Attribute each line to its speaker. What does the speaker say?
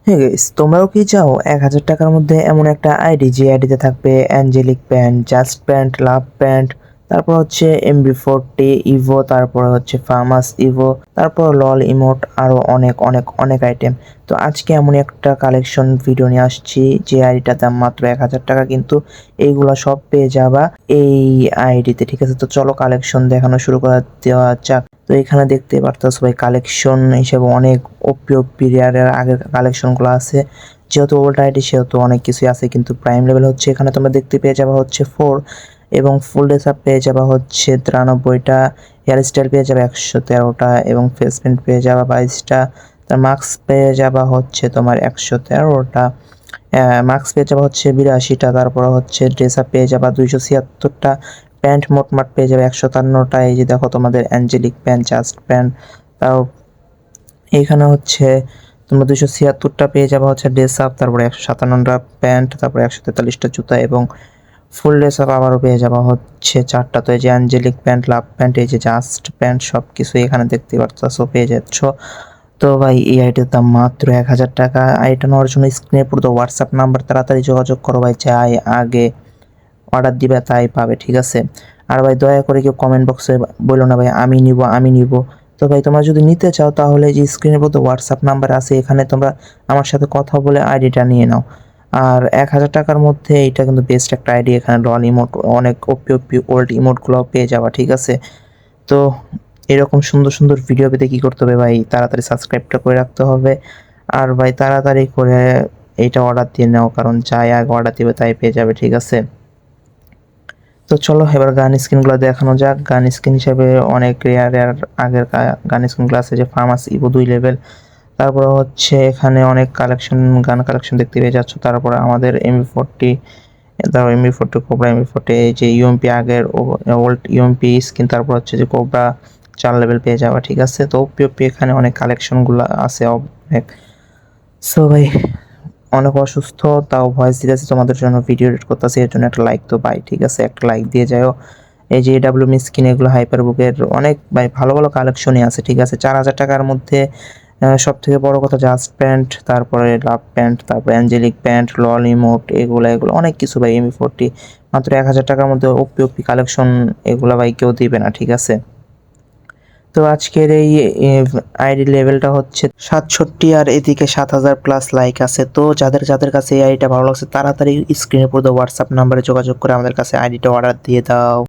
Speaker 1: হ্যাঁ গাইস, তোমরাও কি চাও ১,০০০ টাকার মধ্যে এমন একটা আইডি যে আইডিতে থাকবে অ্যাঞ্জেলিক প্যান্ট, জাস্ট প্যান্ট, লাভ প্যান্ট, তারপর হচ্ছে MB40 ইভো, তারপর হচ্ছে ফার্মাস ইভো, তারপর লল ইমোট, আরো অনেক অনেক অনেক আইটেম। তো আজকে এমন একটা কালেকশন ভিডিও নিয়ে আসছি যে আইডিটার দাম মাত্র ১,০০০ টাকা, কিন্তু এইগুলা সব পেয়ে যাবা এই আইডিতে। ঠিক আছে, তো চলো কালেকশন দেখানো শুরু করা দেওয়া যাক। তো এখানে দেখতে পারতেছো ভাই, কালেকশন হিসেবে অনেক ওপি ওপি রেয়ারের আগের কালেকশনগুলো আছে। যেহেতু ওল্ড আইডি সেহেতু অনেক কিছুই আছে, কিন্তু প্রাইম লেভেল হচ্ছে এখানে তোমরা দেখতে পেয়ে যাবা হচ্ছে 4, এবং ফুল ড্রেস আপ পেয়ে যাবা হচ্ছে 93টা, হেয়ার স্টাইল পেয়ে যাবে 113টা, এবং ফেস প্রিন্ট পেয়ে যাবা 22টা, তার মাস্ক পেয়ে যাবা হচ্ছে তোমার 113টা, মাস্ক পেয়ে যাবা হচ্ছে 82টা, তারপর হচ্ছে ড্রেস আপ পেয়ে যাবা 276টা, প্যান্ট মোটমাট পেয়ে যাবে 153টা। এই যে দেখো তোমাদের অ্যাঞ্জেলিক প্যান্ট, জাস্ট প্যান্ট। তাও এইখানে হচ্ছে তোমরা 276টা পেয়ে যাবে হচ্ছে ড্রেস আপ, তারপরে 157টা প্যান্ট, তারপরে 143টা জুতা, এবং ফুল ড্রেস আপ আবারও পেয়ে যাবা হচ্ছে 4টা। তো এই যে অ্যাঞ্জেলিক প্যান্ট, লাভ প্যান্ট, এই যে জাস্ট প্যান্ট, সব কিছু এখানে দেখতে পারতেছো পেয়ে যাচ্ছ। তো ভাই এই আইডির দাম মাত্র ১,০০০ টাকা। আইডিটা নেওয়ার জন্য স্ক্রিনে পুরো হোয়াটসঅ্যাপ নাম্বার, তাড়াতাড়ি যোগাযোগ করো ভাই, চাই আগে অর্ডার দিবে তাই পাবে, ঠিক আছে? আর ভাই দয়া করে কেউ কমেন্ট বক্সে বলো না ভাই আমি নিব আমি নিব। তো ভাই তোমরা যদি নিতে চাও তাহলে যে স্ক্রিনের মধ্যে হোয়াটসঅ্যাপ নাম্বার আছে, এখানে তোমরা আমার সাথে কথা বলে আইডিটা নিয়ে নাও। আর ১,০০০ টাকার মধ্যে এইটা কিন্তু বেস্ট একটা আইডি। এখানে লল ইমোট, অনেক ওপি ওপি ওল্ড ইমোটগুলো পেয়ে যাওয়া, ঠিক আছে? তো এরকম সুন্দর সুন্দর ভিডিও পেতে কী করতে হবে ভাই, তাড়াতাড়ি সাবস্ক্রাইবটা করে রাখতে হবে। আর ভাই তাড়াতাড়ি করে এইটা অর্ডার দিয়ে নাও, কারণ যাই আগে অর্ডার দিবে তাই পেয়ে যাবে, ঠিক আছে? তো চলো এবার গান স্কিনগুলো দেখানো যাক। গান স্কিন হিসেবে অনেক রেয়ার রেয়ার আগের গান স্কিনগুলো আছে, যে ফার্মাস ইভো 2 লেভেল, তারপর হচ্ছে এখানে অনেক কালেকশন, গান কালেকশন দেখতে পেয়ে যাচ্ছ। তারপরে আমাদের MB40, তারপর MB40 কোবরা, MB40, এই যে ইউএমপি আগের ওল্ড ইউএমপি স্কিন, তারপর হচ্ছে যে কোবরা 4 লেভেল পেয়ে যাওয়া, ঠিক আছে? তো ওপি এখানে অনেক কালেকশনগুলো আছে অনেক। সো ভাই অনেক অসুস্থ, তাও ভয়েস দিতেছি তোমাদের জন্য, ভিডিও এডিট করতেছি, এর জন্য একটা লাইক তো পাই, ঠিক আছে? একটা লাইক দিয়ে যাও। এই যে AW স্কিন, এগুলো হাইপার বুকের অনেক ভাই ভালো ভালো কালেকশনই আছে, ঠিক আছে? 4,000 টাকার মধ্যে সব থেকে বড় কথা জাস্ট প্যান্ট, তারপরে লাভ প্যান্ট, তারপরে অ্যাঞ্জেলিক প্যান্ট, লল ইমোট, এগুলো অনেক কিছু ভাই। MB40 মাত্র 1,000 টাকার মধ্যে ওপি কালেকশন, এগুলো ভাই কেউ দিবে না, ঠিক আছে? তো আজকের এই আইডি লেভেলটা হচ্ছে 67, আর এদিকে 7,000+ লাইক আছে। তো যাদের যাদের কাছে এই আইডিটা ভালো লাগছে তাড়াতাড়ি স্ক্রিনের উপর হোয়াটসঅ্যাপ নাম্বারে যোগাযোগ করে আমাদের কাছে আইডিটা অর্ডার দিয়ে দাও।